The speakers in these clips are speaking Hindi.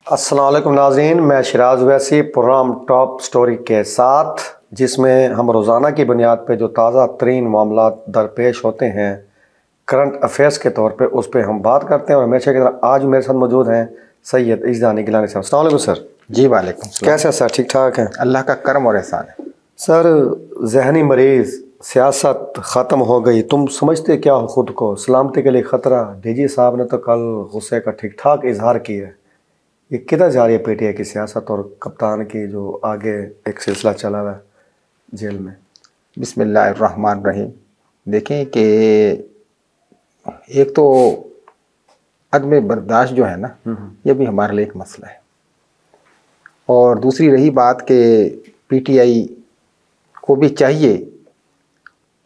अस्सलाम वालेकुम नाज़रीन, मैं शिराज वैसी प्रोग्राम टॉप स्टोरी के साथ, जिसमें हम रोज़ाना की बुनियाद पे जो ताज़ा तरीन मामला दरपेश होते हैं करंट अफेयर्स के तौर पे, उस पर हम बात करते हैं। और हमेशा की तरह आज मेरे साथ मौजूद हैं सैयद इजदानी गिलानी साहब। अस्सलाम वालेकुम सर। जी वालेकुम सलाम। कैसे हैं सर? ठीक ठाक हैं? अल्लाह का करम और एहसान है। सर, जहनी मरीज़, सियासत ख़त्म हो गई, तुम समझते क्या हो खुद को? सलामती के लिए ख़तरा। डीजी साहब ने तो कल गुस्से का ठीक ठाक इजहार किया है। ये किधर जा रही है पीटीआई की सियासत और कप्तान की जो आगे एक सिलसिला चला हुआ है जेल में? बिस्मिल्लाहिर्रहमानिर्रहीम। देखें कि एक तो अदम बर्दाश्त जो है ना, ये भी हमारे लिए एक मसला है। और दूसरी रही बात कि पीटीआई को भी चाहिए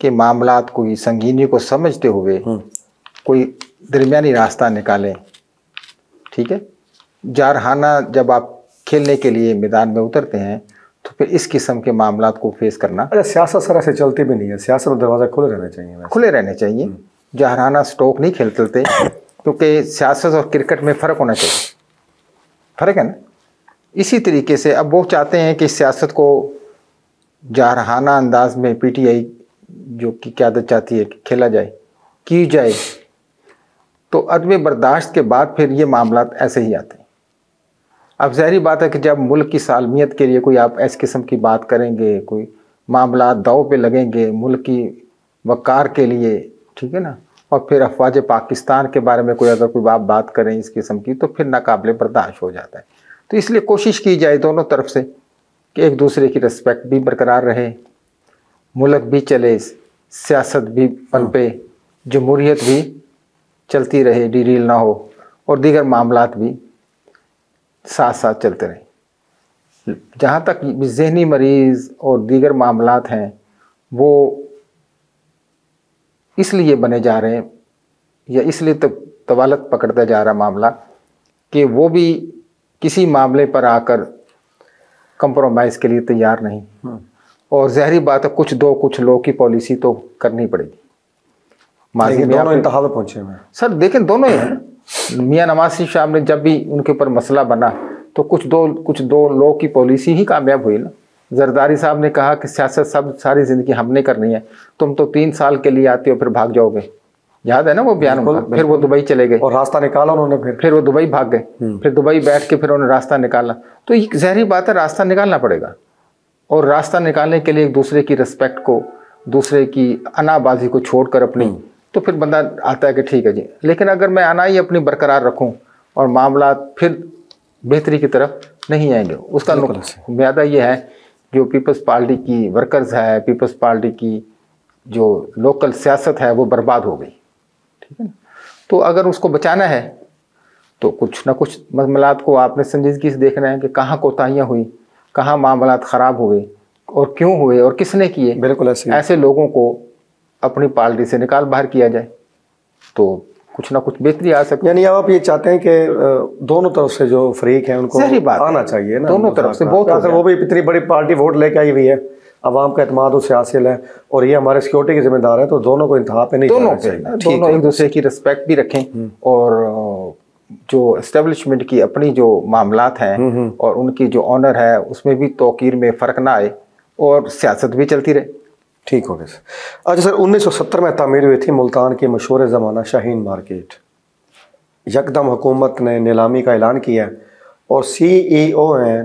कि मामलात को संगीनी को समझते हुए कोई दरमियानी रास्ता निकालें। ठीक है, जारहाना जब आप खेलने के लिए मैदान में उतरते हैं तो फिर इस किस्म के मामलात को फेस करना। अच्छा, सियासत सर ऐसे चलती भी नहीं है, सियासत में दरवाजे खुले रहने चाहिए। खुले रहने चाहिए। जारहाना स्टोक नहीं खेलते, क्योंकि सियासत और क्रिकेट में फ़र्क होना चाहिए। फ़र्क है ना। इसी तरीके से अब वो चाहते हैं कि सियासत को जारहाना अंदाज में पीटीआई जो की क़यादत चाहती है कि खेला जाए, की जाए, तो अदम बर्दाश्त के बाद फिर ये मामलात ऐसे ही आते हैं। अब ज़ाहिर बात है कि जब मुल्क की सालमियत के लिए कोई आप ऐसी किस्म की बात करेंगे, कोई मामला दाव पे लगेंगे मुल्क की वक़ार के लिए, ठीक है ना, और फिर अफवाज पाकिस्तान के बारे में कोई अगर कोई आप बात करें इस किस्म की, तो फिर नाकाबिले बर्दाश्त हो जाता है। तो इसलिए कोशिश की जाए दोनों तरफ से कि एक दूसरे की रिस्पेक्ट भी बरकरार रहे, मुल्क भी चले, सियासत भी पनपे, जमहूरियत भी चलती रहे, डिरील ना हो, और दीगर मामलात भी साथ साथ चलते रहें। जहाँ तक जहनी मरीज़ और दीगर मामलात हैं, वो इसलिए बने जा रहे हैं या इसलिए तवालत पकड़ता जा रहा मामला कि वो भी किसी मामले पर आकर कंप्रोमाइज़ के लिए तैयार नहीं। और ज़ाहिर बात है कुछ लोग की पॉलिसी तो करनी पड़ेगी। माजी में दोनों इंतहा में पहुँचे हुए सर। देखें दोनों ही हैं। मियां नवाज शरीफ साहब ने जब भी उनके ऊपर मसला बना तो कुछ दो लोग की पॉलिसी ही कामयाब हुई ना। जरदारी साहब ने कहा कि सियासत सब सारी ज़िंदगी हमने करनी है, तुम तो 3 साल के लिए आते हो फिर भाग जाओगे। याद है ना वो बयान उनका। फिर वो दुबई चले गए और रास्ता निकाला उन्होंने। फिर वो दुबई भाग गए। फिर दुबई बैठ के फिर उन्होंने रास्ता निकाला। तो ये ज़ाहिर बात है रास्ता निकालना पड़ेगा, और रास्ता निकालने के लिए एक दूसरे की रिस्पेक्ट को, दूसरे की अनाबाजी को छोड़कर अपनी, तो फिर बंदा आता है कि ठीक है जी। लेकिन अगर मैं अनाई अपनी बरकरार रखूं और मामला फिर बेहतरी की तरफ नहीं आएंगे, उसका मुयादा ये है जो पीपल्स पार्टी की वर्कर्स है, पीपल्स पार्टी की जो लोकल सियासत है वो बर्बाद हो गई। ठीक है ना। तो अगर उसको बचाना है तो कुछ ना कुछ मामलात को आपने संजीदगी से देखना है कि कहाँ कोताहियाँ हुई, कहाँ मामलात ख़राब हुए और क्यों हुए और किसने किए। बिल्कुल ऐसे लोगों को अपनी पार्टी से निकाल बाहर किया जाए तो कुछ ना कुछ बेहतरी आ सकती है। यानी आप ये चाहते हैं कि दोनों तरफ से जो फरीक हैं उनको आना चाहिए ना, दोनों तरफ से। बहुत अगर वो भी इतनी बड़ी पार्टी वोट लेके आई हुई है, अवाम का एतमाद उससे हासिल है और ये हमारे सिक्योरिटी के जिम्मेदार है, तो दोनों को इंतहा पे नहीं जाना चाहिए। दोनों एक दूसरे की रिस्पेक्ट भी रखें और जो एस्टेब्लिशमेंट की अपनी जो मामलात हैं और उनकी जो ऑनर है उसमें भी तौकीर में फ़र्क ना आए और सियासत भी चलती रहे। ठीक हो गया सर। अच्छा सर, 1970 में तामीर हुई थी मुल्तान की मशहूर ज़माना शाहीन मार्केट। यकदम हुकूमत ने नीलामी का ऐलान किया और CEO हैं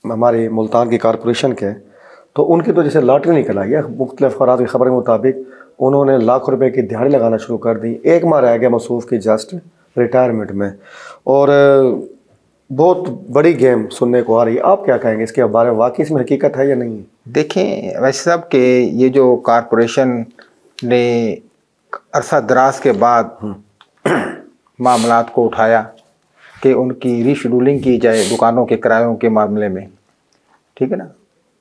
हमारी मुल्तान की कॉरपोरेशन के, तो उनकी तो जैसे लॉटरी निकल आई है। मुख्तलिफ अखबार की खबर के मुताबिक उन्होंने लाख रुपए की दिहाड़ी लगाना शुरू कर दी। 1 माह रह गया मसूफ की जस्ट रिटायरमेंट में, और बहुत बड़ी गेम सुनने को आ रही है। आप क्या कहेंगे इसके बारे में? वाकई इसमें हकीकत है या नहीं? देखें वैसे साहब कि ये जो कॉरपोरेशन ने अरसा दराज के बाद मामलात को उठाया कि उनकी रीशेड्यूलिंग की जाए दुकानों के किरायों के मामले में, ठीक है ना।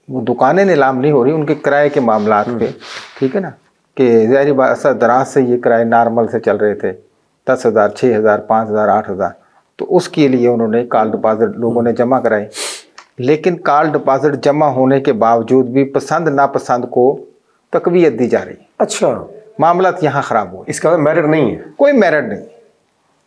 वो दुकानें नीलाम नहीं हो रही, उनके किराए के मामलात पे, ठीक है ना, कि ज़ाहिर बात अरसा दराज से ये किराए नॉर्मल से चल रहे थे 10,000, 6,000, 5,000, 8,000। तो उसके लिए उन्होंने कॉल डिपॉजिट लोगों ने जमा कराए। लेकिन कॉल डिपॉजिट जमा होने के बावजूद भी पसंद नापसंद को तकवीयत दी जा रही है। अच्छा, मामला यहाँ ख़राब हो। इसका मेरिट नहीं है? कोई मेरिट नहीं।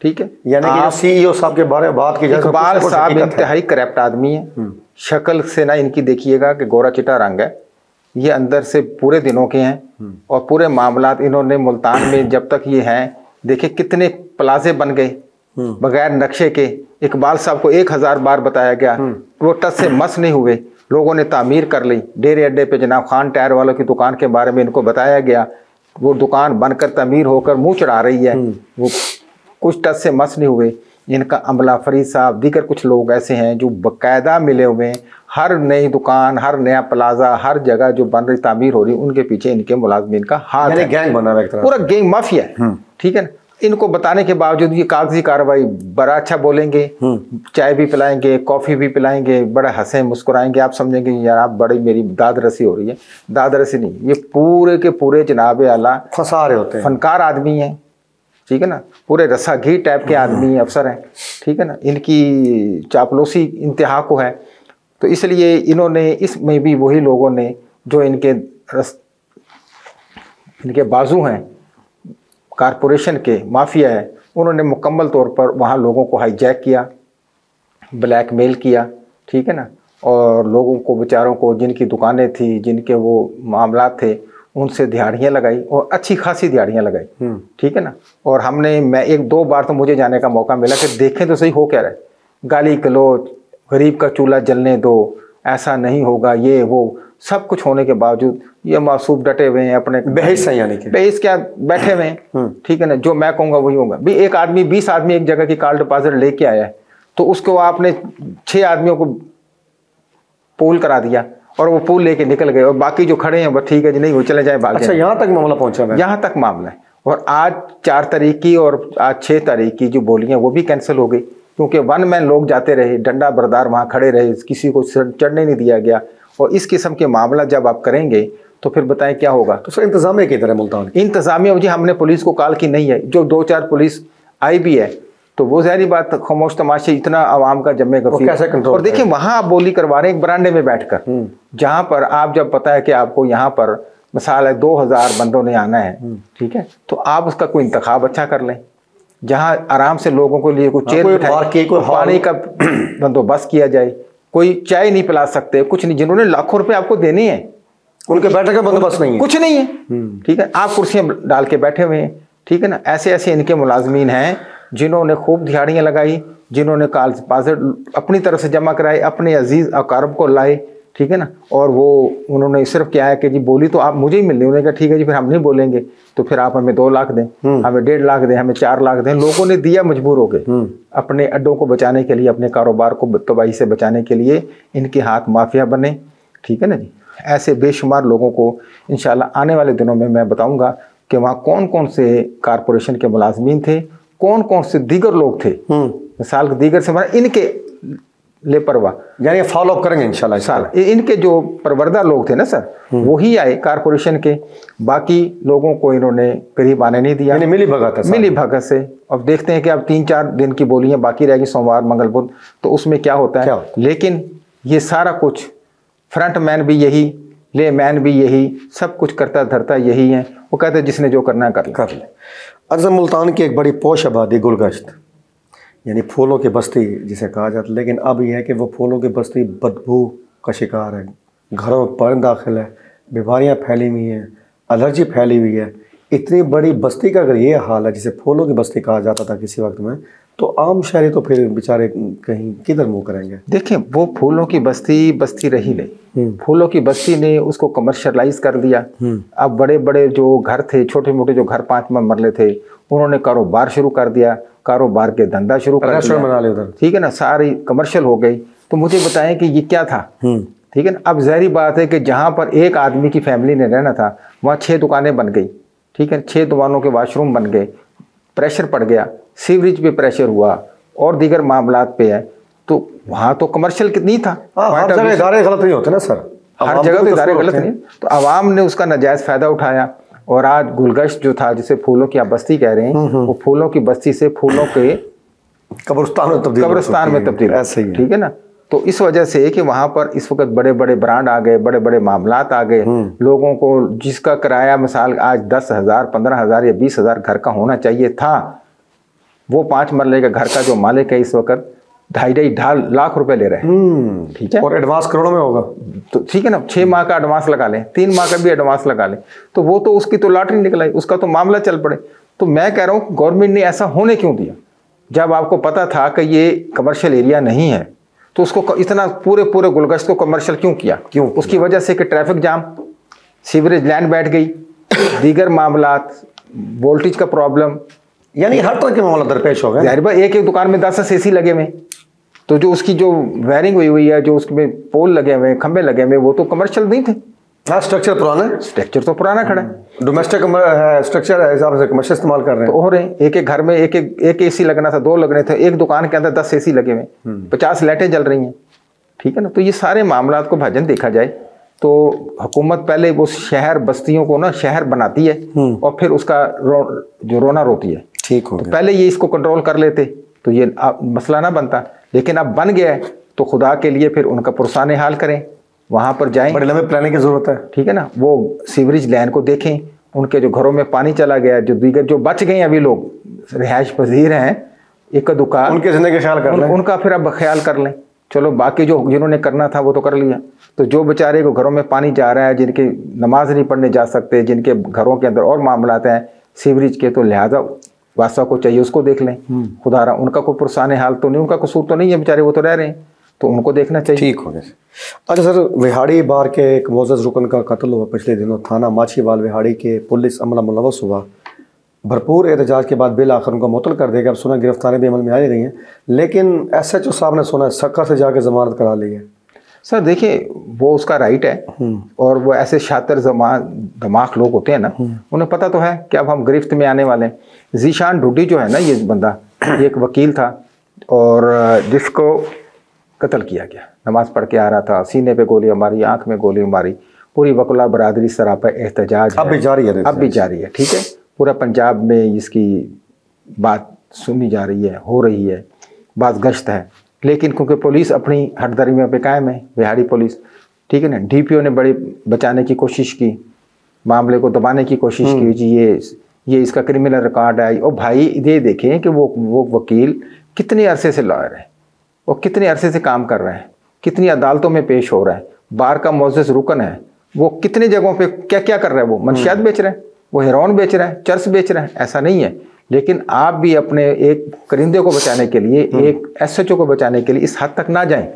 ठीक है, यानी कि जो सीईओ साहब के बारे में बात की जाए, इकबाल साहब इंतहाई करप्ट आदमी है। शक्ल से ना इनकी देखिएगा कि गोरा चिट्टा रंग है, ये अंदर से पूरे दिनों के हैं। और पूरे मामलात इन्होंने मुल्तान में जब तक ये हैं, देखिए कितने प्लाजे बन गए बगैर नक्शे के। इकबाल साहब को 1000 बार बताया गया, वो टच से मस नहीं हुए। लोगों ने तामीर कर ली। डेरे अड्डे पे जनाब खान टायर वालों की दुकान के बारे में इनको बताया गया, वो दुकान बनकर तामीर होकर मुंह चढ़ा रही है, वो कुछ टच से मस नहीं हुए। इनका अमला फरीद साहब, दीगर कुछ लोग ऐसे हैं जो बाकायदा मिले हुए हैं। हर नई दुकान, हर नया प्लाजा, हर जगह जो बन रही तामीर हो रही, उनके पीछे इनके मुलाजमीन का हाथ है। गैंग बना हुआ है, पूरा गैंग माफिया है। ठीक है ना, इनको बताने के बावजूद ये कागजी कार्रवाई, बड़ा अच्छा बोलेंगे, चाय भी पिलाएंगे, कॉफी भी पिलाएंगे, बड़ा हंसे मुस्कुराएंगे। आप समझेंगे यार आप बड़ी मेरी दाद रसी हो रही है। दाद रसी नहीं, ये पूरे के पूरे जनाब आला फंसा रहे होते हैं, फनकार आदमी है। ठीक है ना, पूरे रसा घी टाइप के आदमी अफसर हैं। ठीक है ना, इनकी चापलूसी इंतहा को है। तो इसलिए इन्होंने, इसमें भी वही लोगों ने जो इनके बाजू हैं, कारपोरेशन के माफिया है, उन्होंने मुकम्मल तौर पर वहाँ लोगों को हाईजैक किया, ब्लैकमेल किया। ठीक है ना, और लोगों को बेचारों को, जिनकी दुकानें थी, जिनके वो मामला थे, उनसे दिहाड़ियाँ लगाई और अच्छी खासी दिहाड़ियाँ लगाई। ठीक है ना, और मैं 1-2 बार तो मुझे जाने का मौका मिला कि देखें तो सही हो क्या रहा है। गाली गलौज, गरीब का चूल्हा जलने दो, ऐसा नहीं होगा, ये वो सब कुछ होने के बावजूद ये मासूम डटे हुए हैं अपने बहस है, यानी कि बहस क्या, बैठे हुए हैं। ठीक है ना, जो मैं कहूँगा वही होगा। भी एक आदमी 20 आदमी एक जगह की कॉल डिपॉजिट लेके आया है, तो उसको आपने 6 आदमियों को पूल करा दिया और वो पूल लेके निकल गए, और बाकी जो खड़े हैं बस ठीक है जी, नहीं वो चले जाए, भाग अच्छा, यहाँ तक मामला पहुंचा है? यहाँ तक मामला है। और आज 4 तारीख की और आज 6 तारीख की जो बोलियां वो भी कैंसिल हो गई, क्योंकि 1 मैन लोग जाते रहे, डंडा बरदार वहाँ खड़े रहे, किसी को चढ़ने नहीं दिया गया। और इस किस्म के मामला जब आप करेंगे तो फिर बताएं क्या होगा। तो सर इंतजामिया की तरह मुल्तान, इंतजामिया जी, हमने पुलिस को कॉल की नहीं है, जो 2-4 पुलिस आई भी है तो वो ज़ाहिर बात खामोश तमाशे, इतना आवाम का जमे गफीर। कैसे कंट्रोल? और देखिए वहाँ आप बोली करवा रहे हैं एक बरांडे में बैठकर, जहाँ पर आप जब पता है कि आपको यहाँ पर मिसाल है 2000 बंदों ने आना है, ठीक है, तो आप उसका कोई इंतखाब अच्छा कर लें, जहाँ आराम से लोगों को लिए कुछ चेयर बिठाए, कोई पानी का बंदोबस्त किया जाए। कोई चाय नहीं पिला सकते, कुछ नहीं, जिन्होंने लाखों रुपए आपको देने हैं उनके बैठने का बंदोबस्त नहीं है, कुछ नहीं है। ठीक है, आप कुर्सियां डाल के बैठे हुए हैं। ठीक है ना, ऐसे ऐसे इनके मुलाजमीन हैं जिन्होंने खूब दिहाड़ियाँ लगाई, जिन्होंने काल डिपॉजिट अपनी तरफ से जमा कराए, अपने अजीज अकारब को लाए। ठीक है ना, और वो उन्होंने सिर्फ क्या है कि जी बोली तो आप मुझे ही मिलनी। उन्होंने कहा ठीक है जी, फिर हम नहीं बोलेंगे, तो फिर आप हमें 2 लाख दें, हमें 1.5 लाख दें, हमें 4 लाख दें। लोगों ने दिया मजबूर हो गए, अपने अड्डों को बचाने के लिए, अपने कारोबार को तबाही से बचाने के लिए इनके हाथ माफिया बने। ठीक है ना जी, ऐसे बेशुमार लोगों को इंशाल्लाह आने वाले दिनों में मैं बताऊंगा कि वहाँ कौन कौन से कारपोरेशन के मुलाजमीन थे, कौन कौन से दीगर लोग थे। मिसाल दीगर से हमारा इनके लेपरवाह, यानी फॉलो अप करेंगे इंशाल्लाह। साल इनके जो परवरदा लोग थे ना सर, वही आए कारपोरेशन के, बाकी लोगों को इन्होंने करीब आने नहीं दिया, मिली भगत है, मिली भगत से। अब देखते हैं कि अब 3-4 दिन की बोलियां बाकी रहेगी, सोमवार मंगल बुध, तो उसमें क्या होता है। लेकिन ये सारा कुछ फ्रंट मैन भी यही, ले मैन भी यही, सब कुछ करता धरता यही है। वो कहते हैं जिसने जो करना है कर ले। अच्छा, मुल्तान की एक बड़ी पोश आबादी गुलगश्त, यानी फूलों की बस्ती जिसे कहा जाता है, लेकिन अब यह है कि वो फूलों की बस्ती बदबू का शिकार है, घरों में पानी दाखिल है, बीमारियां फैली हुई हैं, एलर्जी फैली हुई है। इतनी बड़ी बस्ती का अगर ये हाल है जिसे फूलों की बस्ती कहा जाता था किसी वक्त में, तो आम शहरी तो फिर बेचारे कहीं किधर मुँह करेंगे। देखिए वो फूलों की बस्ती रही नहीं, फूलों की बस्ती ने उसको कमर्शलाइज कर दिया। अब बड़े बड़े जो घर थे, छोटे मोटे जो घर 5 मरले थे, उन्होंने कारोबार शुरू कर दिया, कारोबार के धंधा शुरू कर दिया, बना लिया उधर। ठीक है ना, सारी कमर्शियल हो गई। तो मुझे बताएं कि ये क्या था। ठीक है ना, अब ज़ाहिर बात है कि जहाँ पर एक आदमी की फैमिली ने रहना था, वहाँ 6 दुकानें बन गई। ठीक है, 6 दुकानों के वॉशरूम बन गए, प्रेशर पड़ गया, सीवरेज पे प्रेशर हुआ और दीगर मामलात पे है। तो वहाँ तो कमर्शियल नहीं था। हर जगह इदारे गलत नहीं होते ना सर, हर जगह तो इदारे गलत नहीं। तो आवाम ने उसका नाजायज़ फ़ायदा उठाया, और आज गुलगश्त जो था, जिसे फूलों की आप बस्ती कह रहे हैं, वो फूलों की बस्ती से फूलों के कब्रिस्तान में तब्दील ऐसे ही। ठीक है ना, तो इस वजह से कि वहाँ पर इस वक्त बड़े बड़े ब्रांड आ गए, बड़े बड़े मामलात आ गए। लोगों को जिसका किराया मिसाल आज 10,000, 15,000 या 20,000 घर का होना चाहिए था, वो 5 मरले का घर का जो मालिक है इस वक्त 2.5 लाख रुपए ले रहे हैं। ठीक है, और एडवांस करोड़ों में होगा। तो ठीक है ना, 6 माह का एडवांस लगा लें, 3 माह का भी एडवांस लगा लें, तो वो तो उसकी तो लॉटरी निकल आई, उसका तो मामला चल पड़े। तो मैं कह रहा हूँ गवर्नमेंट ने ऐसा होने क्यों दिया? जब आपको पता था कि ये कमर्शियल एरिया नहीं है तो उसको इतना पूरे गुलगश्त को कमर्शियल क्यों किया? उसकी वजह से कि ट्रैफिक जाम, सीवरेज लाइन बैठ गई, दीगर मामलात, वोल्टेज का प्रॉब्लम, यानी हर तरह के मामला दरपेश हो गए। जाहिर बात एक दुकान में 10 AC लगे हुए, तो जो उसकी जो वायरिंग हुई है, जो उसमें पोल लगे हुए, खंबे लगे हुए, वो तो कमर्शियल नहीं थे। हाँ, स्ट्रक्चर पुराना है, स्ट्रक्चर तो पुराना खड़ा है, डोमेस्टिक स्ट्रक्चर है, हिसाब से कमर्शियल इस्तेमाल कर रहे हैं। तो हो रहे हैं, एक घर में एक AC लगना था, 2 लगने थे, एक दुकान के अंदर 10 AC लगे हुए, 50 लाइटें जल रही हैं। ठीक है ना, तो ये सारे मामला को भाजन देखा जाए तो हुकूमत पहले वो शहर बस्तियों को ना शहर बनाती है और फिर उसका जो रोना रोती है। ठीक हो तो पहले ये इसको कंट्रोल कर लेते तो ये मसला ना बनता, लेकिन अब बन गया है तो खुदा के लिए फिर उनका पुरसाने हाल करें, वहां पर जाएं, बड़े लंबे प्लानिंग की जरूरत है। ठीक है ना, वो सीवरेज लाइन को देखें, उनके जो घरों में पानी चला गया, जो दीगर जो बच गए अभी लोग रिहाइश पजीर हैं, एक दुकान, उनके जिंदगी का ख्याल कर लें, उनका फिर अब ख्याल कर लें। चलो बाकी जो जिन्होंने करना था वो तो कर लिया, तो जो बेचारे को घरों में पानी जा रहा है, जिनके नमाज नहीं पढ़ने जा सकते, जिनके घरों के अंदर और मामलात हैं सीवरेज के, तो लिहाजा वासा को चाहिए उसको देख लें। खुदारा उनका कोई पुरसाने हाल तो नहीं, उनका कसूर तो नहीं है, बेचारे वो तो रह रहे हैं, तो उनको देखना चाहिए। ठीक हो गया। अच्छा सर, विहाड़ी बार के एक मोअज़्ज़ज़ रुकन का कत्ल हुआ पिछले दिनों, थाना माछीवाल विहाड़ी के पुलिस अमला मुलव्वस हुआ, भरपूर एहतजाज के बाद बिल आखिर उनको मुअत्तल कर देगा। अब सुना गिरफ्तारी भी अमल में आ गई हैं, लेकिन SHO साहब ने सुना सक्कर से जाकर जमानत करा ली है। सर देखिए, वो उसका राइट है, और वो ऐसे शातिर दिमाग लोग होते हैं ना, उन्हें पता तो है कि अब हम गिरफ्त में आने वाले हैं। जीशान ढूडी जो है ना, ये बंदा एक वकील था और जिसको कत्ल किया गया, नमाज पढ़ के आ रहा था, सीने पे गोली मारी, आंख में गोली मारी, पूरी वकला बरादरी सरापा एहतजाज अब भी जारी है, अब भी जारी है। ठीक है, पूरा पंजाब में इसकी बात सुनी जा रही है, हो रही है, बात गश्त है, लेकिन क्योंकि पुलिस अपनी हटदरियों पे कायम है, बिहाड़ी पुलिस, ठीक है ना, DPO ने बड़ी बचाने की कोशिश की, मामले को दबाने की कोशिश की, जी ये इसका क्रिमिनल रिकॉर्ड है। और भाई ये देखें कि वो वकील कितने अरसे से लॉयर है, वो कितने अरसे से काम कर रहे हैं, कितनी अदालतों में पेश हो रहा है, बार का मुअज़्ज़ज़ रुकन है, वो कितने जगहों पे क्या क्या कर रहा है, वो मंशियात बेच रहे हैं, वो हेरोइन बेच रहा है, चर्स बेच रहा है, ऐसा नहीं है। लेकिन आप भी अपने एक करिंदे को बचाने के लिए, एक SHO को बचाने के लिए इस हद तक ना जाएं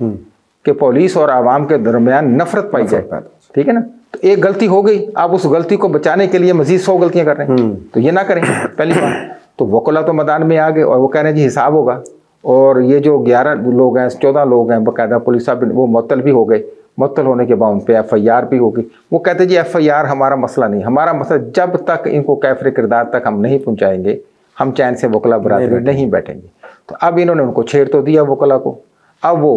कि पुलिस और आवाम के दरमियान नफरत पाई जाए। ठीक है ना, तो एक गलती हो गई, आप उस गलती को बचाने के लिए मजीद 100 गलतियां कर रहे हैं, तो ये ना करें। पहली बात तो वकला तो मैदान में आ गए और वो कह रहे हैं जी हिसाब होगा, और ये जो 11 लोग हैं, 14 लोग हैं बाकायदा पुलिस साहब वो मुअत्तल भी हो गए, मुअत्तल होने के बाद उन पर FIR भी होगी। वो कहते जी FIR हमारा मसला नहीं, हमारा मसला जब तक इनको कैफरे किरदार तक हम नहीं पहुँचाएंगे, हम चैन से वकला बरादरी नहीं बैठेंगे। तो अब इन्होंने उनको छेड़ तो दिया वकला को, अब वो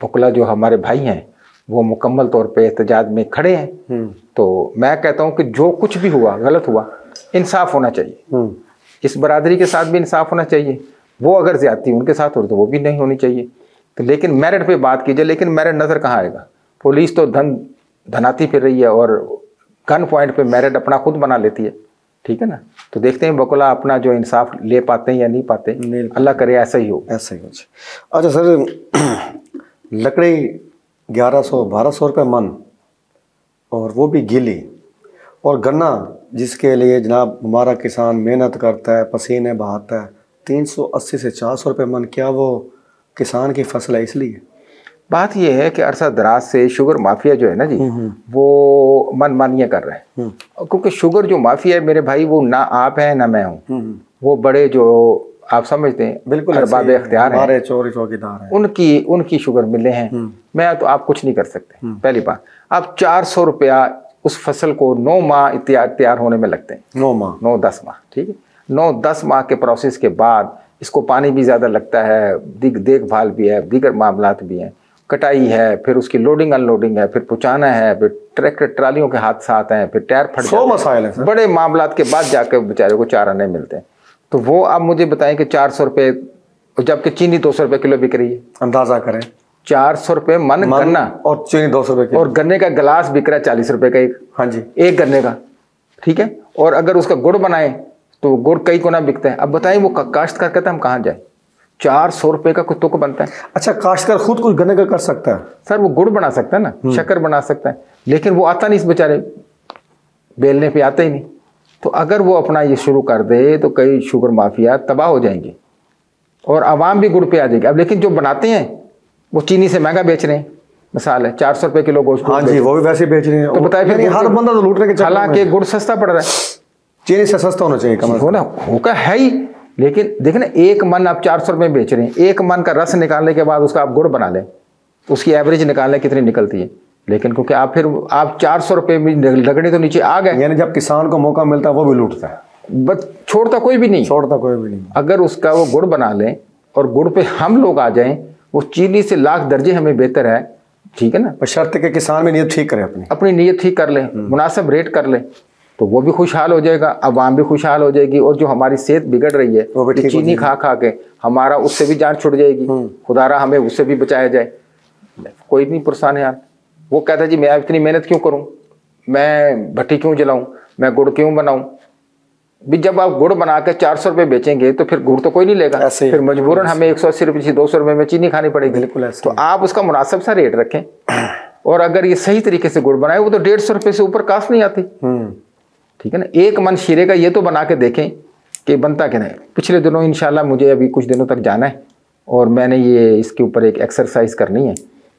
वकला जो हमारे भाई हैं वो मुकम्मल तौर पे एहतजाज में खड़े हैं। तो मैं कहता हूँ कि जो कुछ भी हुआ, गलत हुआ, इंसाफ होना चाहिए, इस बरादरी के साथ भी इंसाफ होना चाहिए। वो अगर ज्यादती उनके साथ हो तो वो भी नहीं होनी चाहिए। तो लेकिन मेरिट पे बात कीजिए, लेकिन मेरिट नज़र कहाँ आएगा? पुलिस तो धनाती फिर रही है और गन पॉइंट पे मेरिट अपना खुद बना लेती है। ठीक है ना, तो देखते हैं वकला अपना जो इंसाफ ले पाते हैं या नहीं पाते, अल्लाह करे ऐसा ही हो। ऐसा ही हो। अच्छा सर, लकड़ी 1100-1200 रुपये मन, और वो भी गीली, और गन्ना जिसके लिए जनाब हमारा किसान मेहनत करता है, पसीने बहाता है, 380 से 400 रुपये मन। क्या वो किसान की फसल है? इसलिए बात यह है कि अरसा दराज से शुगर माफिया जो है ना जी, वो मनमानियाँ कर रहे हैं, क्योंकि शुगर जो माफिया है मेरे भाई, वो ना आप हैं ना मैं हूँ, वो बड़े जो आप समझते हैं बिल्कुल अरबाब इख्तियार हैं, चोरी चौकीदार हैं, उनकी शुगर मिले हैं। मैं तो आप कुछ नहीं कर सकते। पहली बात, आप 400 रुपया उस फसल को 9 माह तैयार होने में लगते हैं, 9-10 माह। ठीक है, 9-10 माह के प्रोसेस के बाद इसको पानी भी ज़्यादा लगता है, देखभाल भी है, दीगर मामलात भी हैं, कटाई है, फिर उसकी लोडिंग अनलोडिंग है, फिर पहुँचाना है, फिर ट्रैक्टर ट्रालियों के हादसात हैं, फिर टायर फट जाते हैं, मसाइल हैं, बड़े मामलात के बाद जाकर बेचारे को चारा नहीं मिलते हैं। तो वो आप मुझे बताएं कि 400 रुपये, जबकि चीनी 200 रुपये किलो बिक रही है, अंदाजा करें 400 रुपये मन गन्ना, और चीनी 200 रुपये, और गन्ने का गिलास बिक रहा है 40 रुपये का एक। हाँ जी, एक गन्ने का। ठीक है, और अगर उसका गुड़ बनाए तो गुड़ कई गुना बिकता है। अब बताइए वो काश्तकार कहता है हम कहाँ जाए, 400 रुपये का कुछ तुक बनता है। अच्छा, काश्तकार खुद कुछ गन्ने का कर सकता है? सर वो गुड़ बना सकता है ना, शक्कर बना सकता है, लेकिन वो आता नहीं इस बेचारे, बेलने पे आता ही नहीं। तो अगर वो अपना ये शुरू कर दे तो कई शुगर माफिया तबाह हो जाएंगे और आवाम भी गुड़ पे आ जाएगी। अब लेकिन जो बनाते हैं वो चीनी से महंगा बेच रहे हैं, मिसाल है 400 रुपये किलो गोश्त। हाँ जी, वो भी वैसे बेच रहे हैं। तो बताए फिर हर बंदा तो लूटने के चक्कर में। हालांकि गुड़ सस्ता पड़ रहा है, चीनी से सस्ता होना चाहिए कम हो ना, होगा है ही। लेकिन देखिए ना, एक मन आप 400 रुपये बेच रहे हैं, एक मन का रस निकालने के बाद उसका आप गुड़ बना लें, उसकी एवरेज निकालने कितनी निकलती है। लेकिन क्योंकि आप 400 रुपये में लगने तो नीचे आ गए, यानी जब किसान को मौका मिलता है वो भी लूटता है, बस छोड़ता कोई भी नहीं। अगर उसका वो गुड़ बना लें और गुड़ पे हम लोग आ जाएं, वो चीनी से लाख दर्जे हमें बेहतर है, ठीक है ना। बशर्ते कि किसान भी नीयत ठीक करे, अपनी नीयत ठीक कर ले, मुनासिब रेट कर ले, तो वो भी खुशहाल हो जाएगा, अवाम भी खुशहाल हो जाएगी। और जो हमारी सेहत बिगड़ रही है वो भी चीनी खा खा के, हमारा उससे भी जान छुट जाएगी। खुदारा हमें उससे भी बचाया जाए। कोई नहीं परेशान है यार, वो कहता है जी मैं इतनी मेहनत क्यों करूं, मैं भट्टी क्यों जलाऊं, मैं गुड़ क्यों बनाऊं। भी जब आप गुड़ बना के 400 रुपये बेचेंगे तो फिर गुड़ तो कोई नहीं लेगा, फिर मजबूरन हमें 180 रुपये से 200 रुपये में चीनी खानी पड़ेगी। तो आप उसका मुनासिब सा रेट रखें, और अगर ये सही तरीके से गुड़ बनाए वो तो 150 रुपये से ऊपर कास्ट नहीं आती, ठीक है ना। एक मन शीरे का ये तो बना के देखें कि बनता क्या नहीं। पिछले दिनों इंशाल्लाह मुझे अभी कुछ दिनों तक जाना है और मैंने ये इसके ऊपर एक एक्सरसाइज करनी है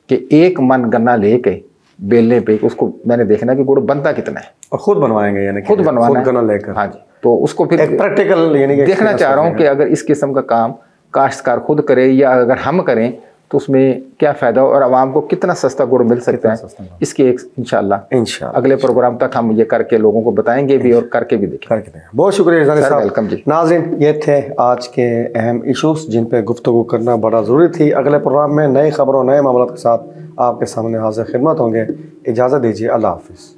कि एक मन गन्ना लेके बेलने पे उसको मैंने देखना कि गुड़ बनता कितना है, और खुद बनवाएंगे, यानी खुद बनवाना गन्ना लेकर। हाँ जी, तो उसको फिर प्रैक्टिकल यानी देखना चाह रहा हूँ कि अगर इस किस्म का काम काश्तकार खुद करे या अगर हम करें तो उसमें क्या फ़ायदा हो और आवाम को कितना सस्ता गुड़ मिल सकता है। इसके एक इंशाल्लाह अगले प्रोग्राम तक हम ये करके लोगों को बताएंगे भी और करके भी देखेंगे। बहुत शुक्रिया साहब, वेलकम जी। नाज़रीन, ये थे आज के अहम इशूज़ जिन पे गुफ्तगू करना बड़ा ज़रूरी थी। अगले प्रोग्राम में नई खबरों नए मामलों के साथ आपके सामने हाज़िर खिदमत होंगे। इजाज़त दीजिए, अल्लाह हाफ़िज़।